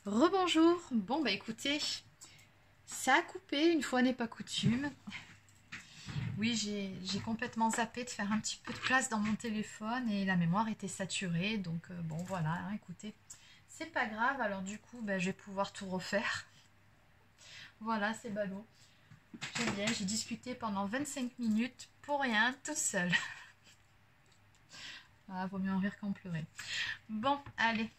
Rebonjour. Bon bah écoutez, ça a coupé, une fois n'est pas coutume. Oui, j'ai complètement zappé de faire un petit peu de place dans mon téléphone et la mémoire était saturée. Donc bon voilà, hein, écoutez, c'est pas grave. Alors du coup, bah, je vais pouvoir tout refaire. Voilà, c'est ballot. J'aime bien, j'ai discuté pendant 25 minutes pour rien, toute seule. Ah, vaut mieux en rire qu'en pleurer. Bon, allez.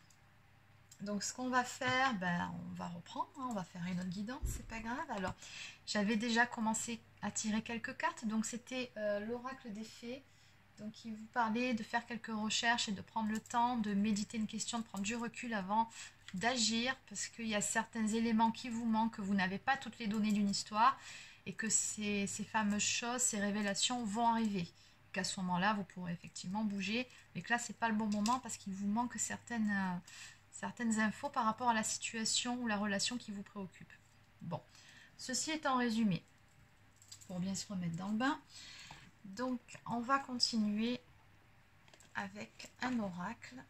Donc ce qu'on va faire, ben, on va reprendre, hein, on va faire une autre guidance, c'est pas grave. Alors j'avais déjà commencé à tirer quelques cartes, donc c'était l'oracle des fées, donc il vous parlait de faire quelques recherches et de prendre le temps de méditer une question, de prendre du recul avant d'agir, parce qu'il y a certains éléments qui vous manquent, que vous n'avez pas toutes les données d'une histoire, et que ces fameuses choses, ces révélations vont arriver. Qu'à ce moment-là, vous pourrez effectivement bouger, mais que là, c'est pas le bon moment parce qu'il vous manque certaines infos par rapport à la situation ou la relation qui vous préoccupe. Bon, ceci étant résumé, pour bien se remettre dans le bain, donc on va continuer avec un oracle,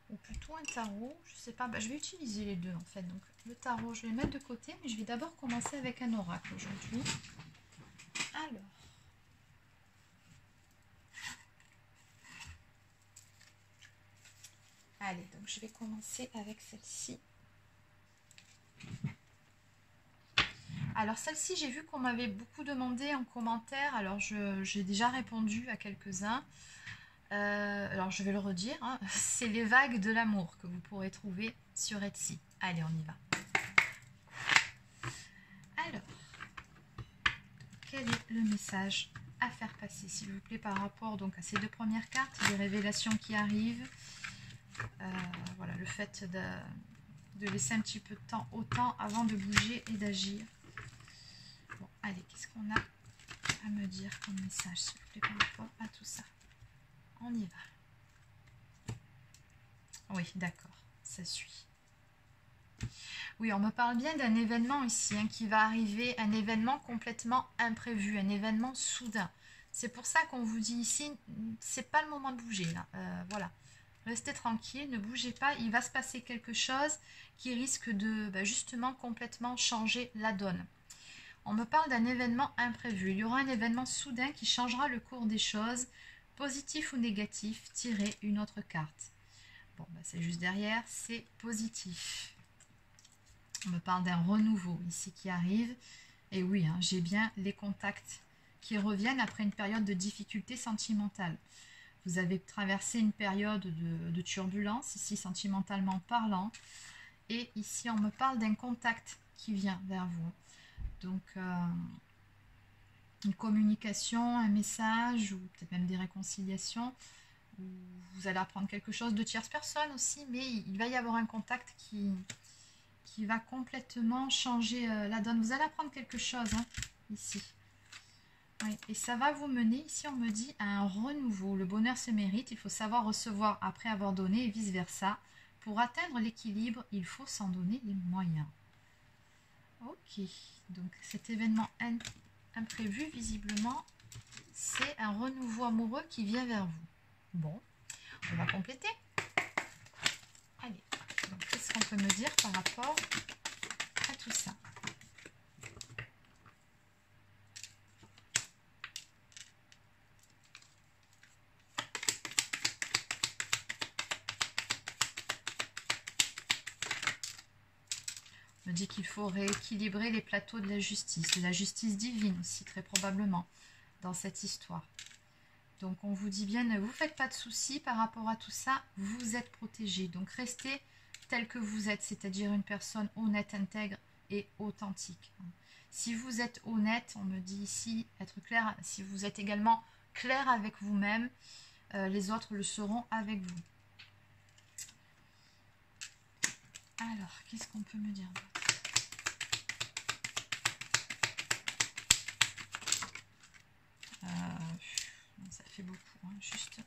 ou plutôt un tarot, je sais pas, je vais utiliser les deux en fait. Donc le tarot, je vais le mettre de côté, mais je vais d'abord commencer avec un oracle aujourd'hui. Alors, allez, donc je vais commencer avec celle-ci. Alors celle-ci, j'ai vu qu'on m'avait beaucoup demandé en commentaire, alors j'ai déjà répondu à quelques-uns. Alors je vais le redire, hein, c'est les vagues de l'amour que vous pourrez trouver sur Etsy. Allez, on y va. Alors, quel est le message à faire passer, s'il vous plaît, par rapport donc à ces deux premières cartes, les révélations qui arrivent, voilà, le fait de laisser un petit peu de temps au temps avant de bouger et d'agir. Bon, allez, qu'est-ce qu'on a à me dire comme message, s'il vous plaît, par rapport à tout ça? On y va. Oui, d'accord, ça suit. Oui, on me parle bien d'un événement ici hein, qui va arriver, un événement complètement imprévu, un événement soudain. C'est pour ça qu'on vous dit ici, c'est pas le moment de bouger là. Voilà, restez tranquille, ne bougez pas. Il va se passer quelque chose qui risque de justement complètement changer la donne. On me parle d'un événement imprévu. Il y aura un événement soudain qui changera le cours des choses, positif ou négatif. Tirez une autre carte. Bon, c'est juste derrière, c'est positif. On me parle d'un renouveau ici qui arrive. Et oui, hein, j'ai bien les contacts qui reviennent après une période de difficulté sentimentale. Vous avez traversé une période de turbulence, ici sentimentalement parlant. Et ici, on me parle d'un contact qui vient vers vous. Donc, une communication, un message, ou peut-être même des réconciliations. Vous allez apprendre quelque chose de tierce personne aussi, mais il va y avoir un contact qui va complètement changer la donne. Vous allez apprendre quelque chose hein, ici. Oui, et ça va vous mener, ici on me dit, à un renouveau. Le bonheur se mérite, il faut savoir recevoir après avoir donné et vice-versa. Pour atteindre l'équilibre, il faut s'en donner les moyens. Ok, donc cet événement imprévu, visiblement, c'est un renouveau amoureux qui vient vers vous. Bon, on va compléter. Allez, donc qu'est-ce qu'on peut me dire par rapport à tout ça? On me dit qu'il faut rééquilibrer les plateaux de la justice divine aussi, très probablement, dans cette histoire. Donc on vous dit bien, ne vous faites pas de soucis par rapport à tout ça, vous êtes protégé. Donc restez tel que vous êtes, c'est-à-dire une personne honnête, intègre et authentique. Si vous êtes honnête, on me dit ici, être clair, si vous êtes également clair avec vous-même, les autres le seront avec vous. Alors, qu'est-ce qu'on peut me dire d'autre? Ça fait beaucoup, hein, juste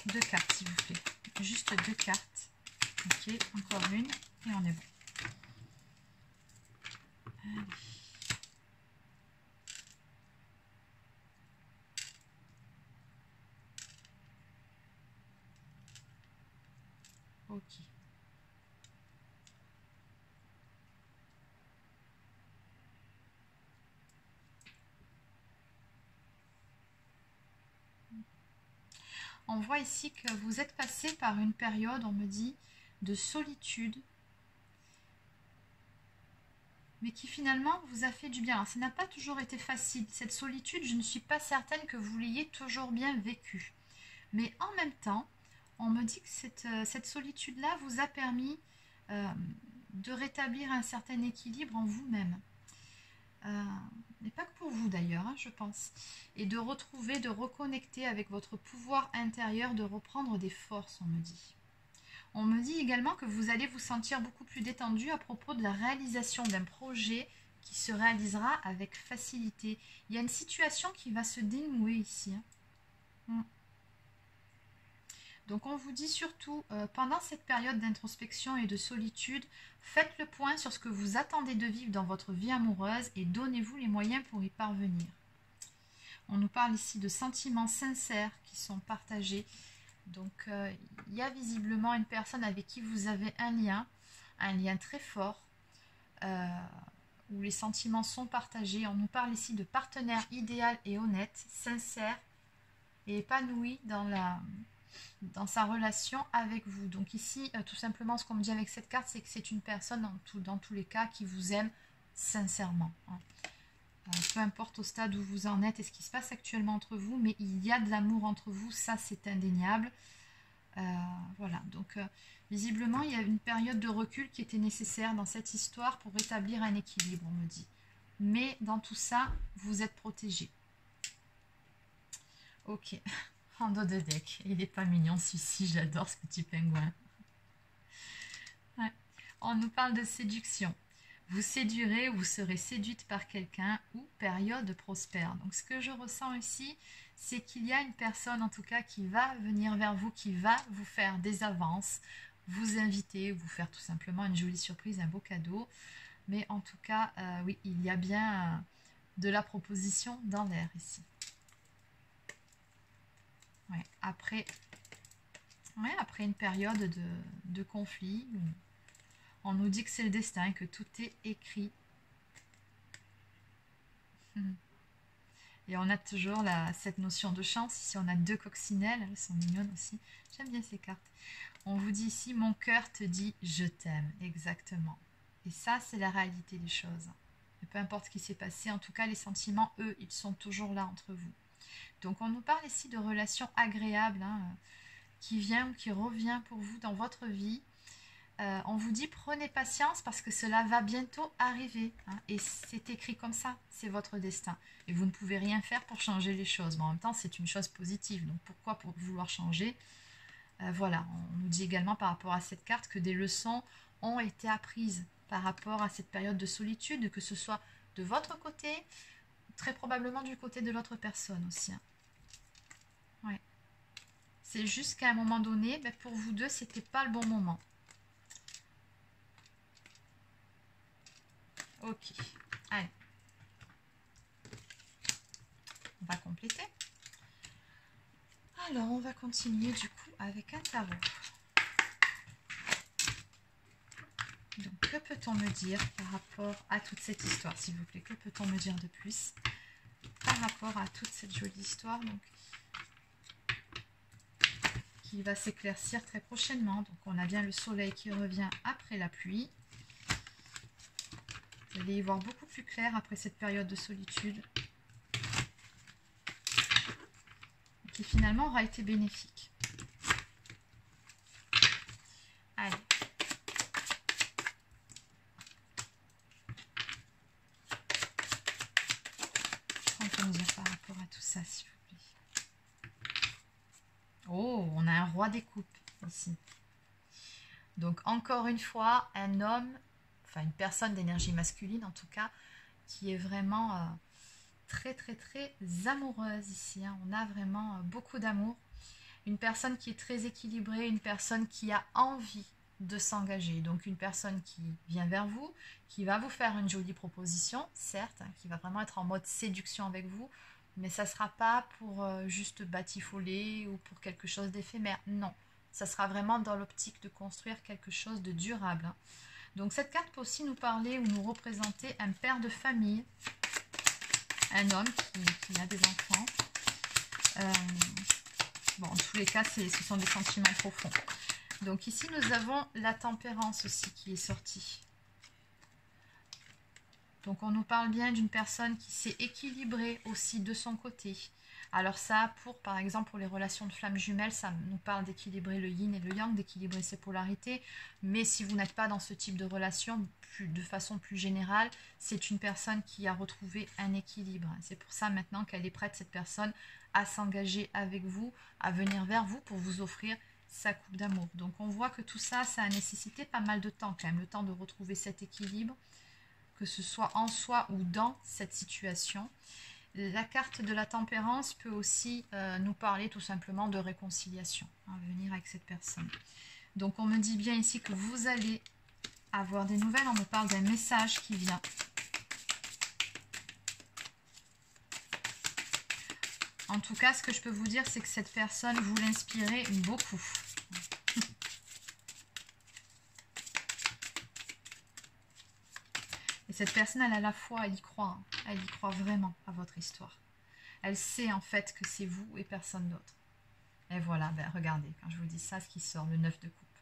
deux cartes s'il vous plaît. Juste deux cartes. Ok, encore une et on est bon. Allez. Ok. On voit ici que vous êtes passé par une période, on me dit, de solitude, mais qui finalement vous a fait du bien. Alors, ça n'a pas toujours été facile. Cette solitude, je ne suis pas certaine que vous l'ayez toujours bien vécue. Mais en même temps, on me dit que cette solitude-là vous a permis de rétablir un certain équilibre en vous-même. Et pas que pour vous d'ailleurs, hein, je pense. Et de retrouver, de reconnecter avec votre pouvoir intérieur, de reprendre des forces, on me dit. On me dit également que vous allez vous sentir beaucoup plus détendu à propos de la réalisation d'un projet qui se réalisera avec facilité. Il y a une situation qui va se dénouer ici. Hein. Donc on vous dit surtout, pendant cette période d'introspection et de solitude, faites le point sur ce que vous attendez de vivre dans votre vie amoureuse et donnez-vous les moyens pour y parvenir. On nous parle ici de sentiments sincères qui sont partagés. Donc il y a visiblement une personne avec qui vous avez un lien très fort, où les sentiments sont partagés. On nous parle ici de partenaire idéal et honnête, sincère et épanoui dans sa relation avec vous. Donc ici, tout simplement, ce qu'on me dit avec cette carte, c'est que c'est une personne, dans tous les cas, qui vous aime sincèrement. Hein. Peu importe au stade où vous en êtes et ce qui se passe actuellement entre vous, mais il y a de l'amour entre vous, ça c'est indéniable. Voilà, donc visiblement, il y a une période de recul qui était nécessaire dans cette histoire pour rétablir un équilibre, on me dit. Mais dans tout ça, vous êtes protégé. Ok. En dos de deck. Il n'est pas mignon celui-ci, j'adore ce petit pingouin. Ouais. On nous parle de séduction. Vous séduirez ou vous serez séduite par quelqu'un ou période prospère. Donc ce que je ressens ici, c'est qu'il y a une personne en tout cas qui va venir vers vous, qui va vous faire des avances, vous inviter, vous faire tout simplement une jolie surprise, un beau cadeau. Mais en tout cas, oui, il y a bien de la proposition dans l'air ici. Ouais, après une période de conflit, on nous dit que c'est le destin, que tout est écrit. Et on a toujours cette notion de chance. Ici, on a 2 coccinelles, elles sont mignonnes aussi. J'aime bien ces cartes. On vous dit ici, mon cœur te dit je t'aime, exactement. Et ça, c'est la réalité des choses. Et peu importe ce qui s'est passé, en tout cas, les sentiments, eux, ils sont toujours là entre vous. Donc on nous parle ici de relations agréables, hein, qui vient ou qui revient pour vous dans votre vie. On vous dit prenez patience parce que cela va bientôt arriver. Hein, et c'est écrit comme ça, c'est votre destin. Et vous ne pouvez rien faire pour changer les choses. Mais en même temps, c'est une chose positive. Donc pourquoi pour vouloir changer? Voilà, on nous dit également par rapport à cette carte que des leçons ont été apprises par rapport à cette période de solitude, que ce soit de votre côté, très probablement du côté de l'autre personne aussi. Hein. Ouais. C'est juste qu'à un moment donné, ben pour vous deux, c'était pas le bon moment. Ok. Allez. On va compléter. Alors, on va continuer du coup avec un tarot. Donc, que peut-on me dire par rapport à toute cette histoire, s'il vous plaît? Que peut-on me dire de plus par rapport à toute cette jolie histoire donc, qui va s'éclaircir très prochainement. Donc, on a bien le soleil qui revient après la pluie. Vous allez y voir beaucoup plus clair après cette période de solitude. Qui finalement aura été bénéfique. Allez. Qu'en dire par rapport à tout ça, s'il vous plaît? Oh, on a un roi des coupes ici. Donc encore une fois, un homme, enfin une personne d'énergie masculine en tout cas, qui est vraiment très très très amoureuse ici. Hein. On a vraiment beaucoup d'amour. Une personne qui est très équilibrée, une personne qui a envie de s'engager. Donc une personne qui vient vers vous, qui va vous faire une jolie proposition, certes, hein, qui va vraiment être en mode séduction avec vous, mais ça ne sera pas pour juste batifoler ou pour quelque chose d'éphémère. Non, Ça sera vraiment dans l'optique de construire quelque chose de durable. Hein. Donc cette carte peut aussi nous parler ou nous représenter un père de famille, un homme qui a des enfants. Bon, en tous les cas, ce sont des sentiments profonds. Donc ici, nous avons la tempérance aussi qui est sortie. Donc on nous parle bien d'une personne qui s'est équilibrée aussi de son côté. Alors ça, par exemple, pour les relations de flammes jumelles, ça nous parle d'équilibrer le yin et le yang, d'équilibrer ses polarités. Mais si vous n'êtes pas dans ce type de relation, de façon plus générale, c'est une personne qui a retrouvé un équilibre. C'est pour ça maintenant qu'elle est prête, cette personne, à s'engager avec vous, à venir vers vous pour vous offrir sa coupe d'amour. Donc on voit que tout ça, ça a nécessité pas mal de temps quand même, le temps de retrouver cet équilibre, que ce soit en soi ou dans cette situation. La carte de la tempérance peut aussi nous parler tout simplement de réconciliation, hein, venir avec cette personne. Donc on me dit bien ici que vous allez avoir des nouvelles, on me parle d'un message qui vient. En tout cas, ce que je peux vous dire, c'est que cette personne, vous l'inspirez beaucoup. Et cette personne, elle a la foi, elle y croit. Hein. Elle y croit vraiment à votre histoire. Elle sait en fait que c'est vous et personne d'autre. Et voilà, ben regardez, quand je vous dis ça, ce qui sort, le 9 de coupe.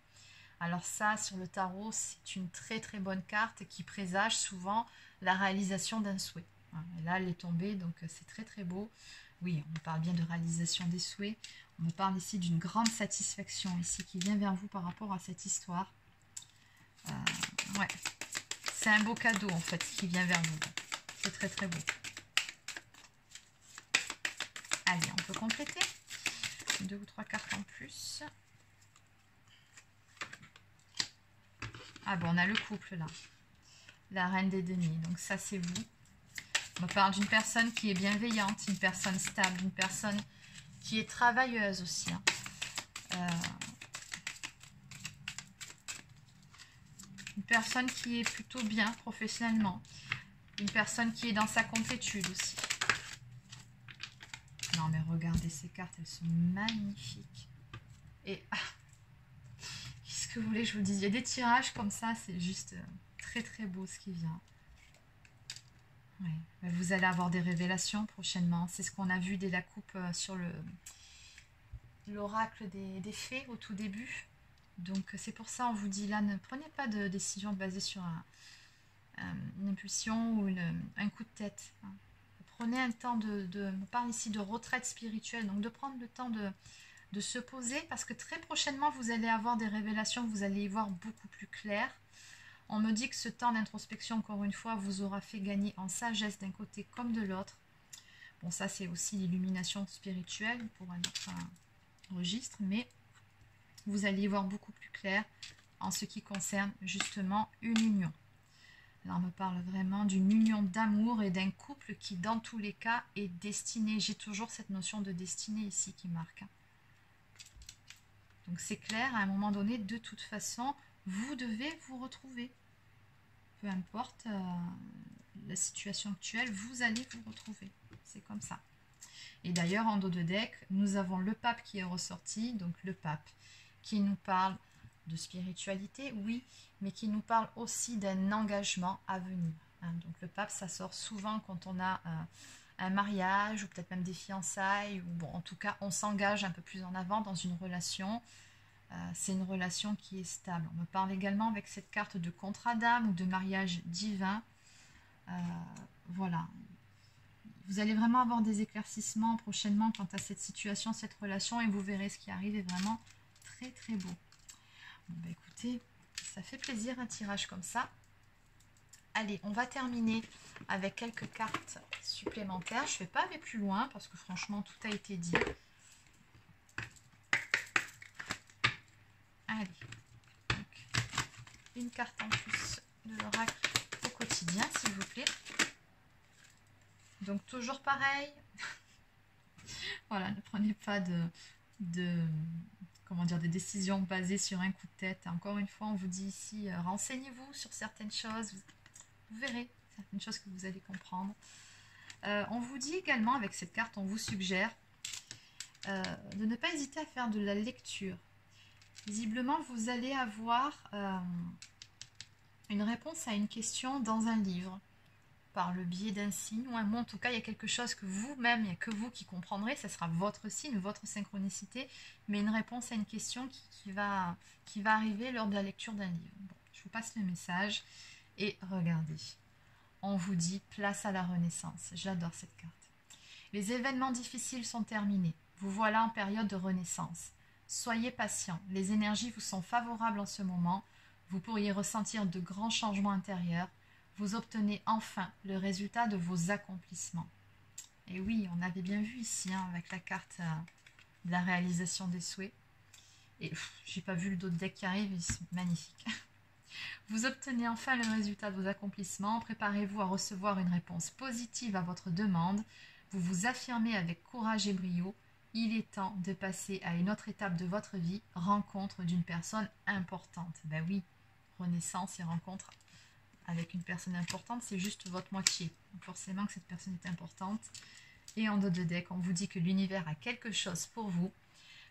Alors ça, sur le tarot, c'est une très très bonne carte qui présage souvent la réalisation d'un souhait. Et là, elle est tombée, donc c'est très très beau. Oui, on parle bien de réalisation des souhaits. On me parle ici d'une grande satisfaction ici qui vient vers vous par rapport à cette histoire. Ouais, c'est un beau cadeau en fait qui vient vers vous. C'est très très beau. Allez, on peut compléter. 2 ou 3 cartes en plus. Ah bon, on a le couple là. La reine des deniers. Donc ça, c'est vous. On me parle d'une personne qui est bienveillante, une personne stable, une personne qui est travailleuse aussi. Hein. Une personne qui est plutôt bien professionnellement. Une personne qui est dans sa complétude aussi. Non mais regardez ces cartes, elles sont magnifiques. Et qu'est-ce que vous voulez que je vous dise? Il y a des tirages comme ça, c'est juste très très beau ce qui vient. Ouais. Vous allez avoir des révélations prochainement. C'est ce qu'on a vu dès la coupe sur l'oracle des fées au tout début. Donc c'est pour ça on vous dit là, ne prenez pas de décision basée sur une impulsion ou un coup de tête. Hein. Prenez un temps on parle ici de retraite spirituelle, donc de prendre le temps de se poser parce que très prochainement vous allez avoir des révélations, vous allez y voir beaucoup plus clair. On me dit que ce temps d'introspection, encore une fois, vous aura fait gagner en sagesse d'un côté comme de l'autre. Bon, ça, c'est aussi l'illumination spirituelle pour un autre registre, mais vous allez y voir beaucoup plus clair en ce qui concerne justement une union. Là, on me parle vraiment d'une union d'amour et d'un couple qui, dans tous les cas, est destiné. J'ai toujours cette notion de destinée ici qui marque. Donc, c'est clair, à un moment donné, de toute façon, vous devez vous retrouver. Peu importe la situation actuelle, vous allez vous retrouver. C'est comme ça. Et d'ailleurs, en dos de deck, nous avons le pape qui est ressorti. Donc le pape qui nous parle de spiritualité, oui, mais qui nous parle aussi d'un engagement à venir. Hein. Donc le pape, ça sort souvent quand on a un mariage ou peut-être même des fiançailles. Ou bon, en tout cas, on s'engage un peu plus en avant dans une relation. C'est une relation qui est stable. On me parle également avec cette carte de contrat d'âme ou de mariage divin. Voilà. Vous allez vraiment avoir des éclaircissements prochainement quant à cette situation, cette relation, et vous verrez ce qui arrive est vraiment très très beau. Bon, bah écoutez, ça fait plaisir un tirage comme ça. Allez, on va terminer avec quelques cartes supplémentaires. Je ne vais pas aller plus loin parce que franchement tout a été dit. Allez, donc, une carte en plus de l'oracle au quotidien, s'il vous plaît. Donc, toujours pareil. Voilà, ne prenez pas comment dire, des décisions basées sur un coup de tête. Encore une fois, on vous dit ici, renseignez-vous sur certaines choses. Vous verrez certaines choses que vous allez comprendre. On vous dit également, avec cette carte, on vous suggère de ne pas hésiter à faire de la lecture. Visiblement, vous allez avoir une réponse à une question dans un livre, par le biais d'un signe, ou un mot. En tout cas, il y a quelque chose que vous-même, il n'y a que vous qui comprendrez, ce sera votre signe, votre synchronicité, mais une réponse à une question qui va arriver lors de la lecture d'un livre. Bon, je vous passe le message, et regardez. On vous dit place à la renaissance. J'adore cette carte. Les événements difficiles sont terminés. Vous voilà en période de renaissance. Soyez patient. Les énergies vous sont favorables en ce moment. Vous pourriez ressentir de grands changements intérieurs. Vous obtenez enfin le résultat de vos accomplissements. Et oui, on avait bien vu ici, hein, avec la carte de la réalisation des souhaits. Et j'ai pas vu le dos de deck qui arrive, c'est magnifique. Vous obtenez enfin le résultat de vos accomplissements. Préparez-vous à recevoir une réponse positive à votre demande. Vous vous affirmez avec courage et brio. Il est temps de passer à une autre étape de votre vie, rencontre d'une personne importante. Ben oui, renaissance et rencontre avec une personne importante, c'est juste votre moitié. Donc forcément que cette personne est importante. Et en dos de deck, on vous dit que l'univers a quelque chose pour vous.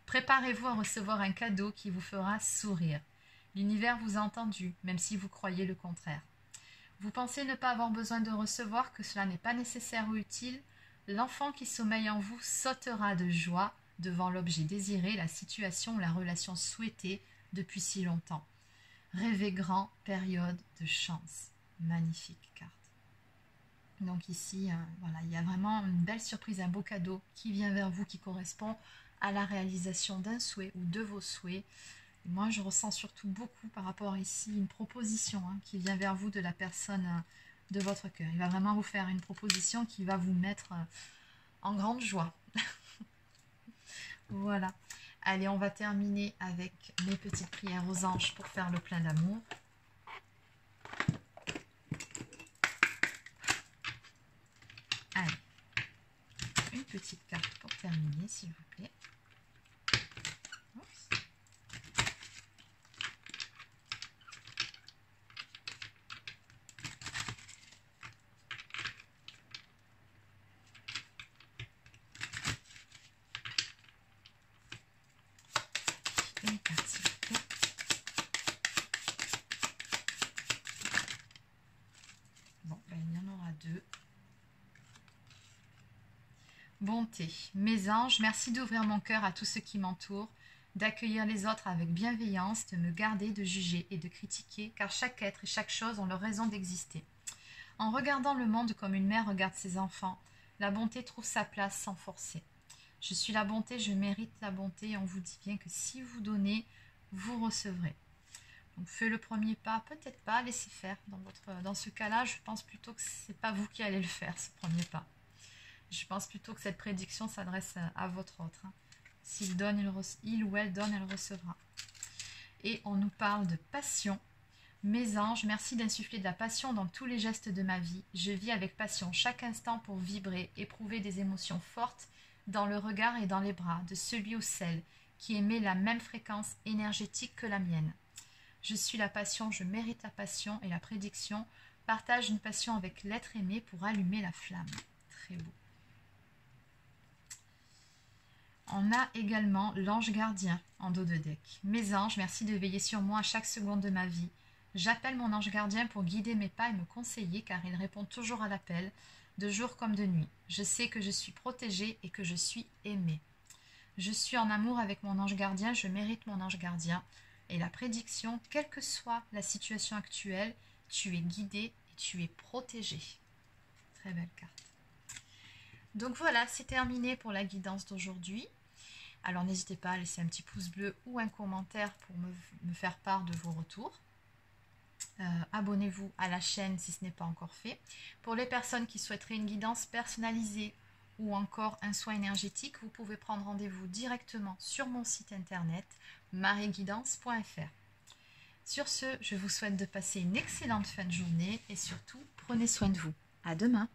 Préparez-vous à recevoir un cadeau qui vous fera sourire. L'univers vous a entendu, même si vous croyez le contraire. Vous pensez ne pas avoir besoin de recevoir, que cela n'est pas nécessaire ou utile. L'enfant qui sommeille en vous sautera de joie devant l'objet désiré, la situation ou la relation souhaitée depuis si longtemps. Rêvez grand, période de chance. Magnifique carte. Donc ici, voilà, il y a vraiment une belle surprise, un beau cadeau qui vient vers vous, qui correspond à la réalisation d'un souhait ou de vos souhaits. Et moi, je ressens surtout beaucoup par rapport ici une proposition qui vient vers vous de la personne de votre cœur. Il va vraiment vous faire une proposition qui va vous mettre en grande joie. Voilà. Allez, on va terminer avec mes petites prières aux anges pour faire le plein d'amour. Allez, une petite carte pour terminer, s'il vous plaît. Oups. Une carte, s'il vous plaît. Bon, ben, il y en aura deux. Bonté. Mes anges, merci d'ouvrir mon cœur à tout ce qui m'entoure, d'accueillir les autres avec bienveillance, de me garder de juger et de critiquer, car chaque être et chaque chose ont leur raison d'exister. En regardant le monde comme une mère regarde ses enfants, la bonté trouve sa place sans forcer. Je suis la bonté, je mérite la bonté, et on vous dit bien que si vous donnez, vous recevrez. Donc faites le premier pas, peut-être pas, laissez faire. Dans ce cas-là, je pense plutôt que ce n'est pas vous qui allez le faire, ce premier pas. Je pense plutôt que cette prédiction s'adresse à votre autre. S'il donne, il ou elle donne, elle recevra. Et on nous parle de passion. Mes anges, merci d'insuffler de la passion dans tous les gestes de ma vie. Je vis avec passion chaque instant pour vibrer, éprouver des émotions fortes dans le regard et dans les bras de celui ou celle qui émet la même fréquence énergétique que la mienne. Je suis la passion, je mérite la passion, et la prédiction partage une passion avec l'être aimé pour allumer la flamme. Très beau. On a également l'ange gardien en dos de deck. Mes anges, merci de veiller sur moi à chaque seconde de ma vie. J'appelle mon ange gardien pour guider mes pas et me conseiller, car il répond toujours à l'appel, de jour comme de nuit. Je sais que je suis protégée et que je suis aimée. Je suis en amour avec mon ange gardien, je mérite mon ange gardien. Et la prédiction, quelle que soit la situation actuelle, tu es guidé et tu es protégé. Très belle carte. Donc voilà, c'est terminé pour la guidance d'aujourd'hui. Alors n'hésitez pas à laisser un petit pouce bleu ou un commentaire pour me faire part de vos retours. Abonnez-vous à la chaîne si ce n'est pas encore fait. Pour les personnes qui souhaiteraient une guidance personnalisée ou encore un soin énergétique, vous pouvez prendre rendez-vous directement sur mon site internet marieguidance.fr. Sur ce, je vous souhaite de passer une excellente fin de journée et surtout, prenez soin de vous. À demain!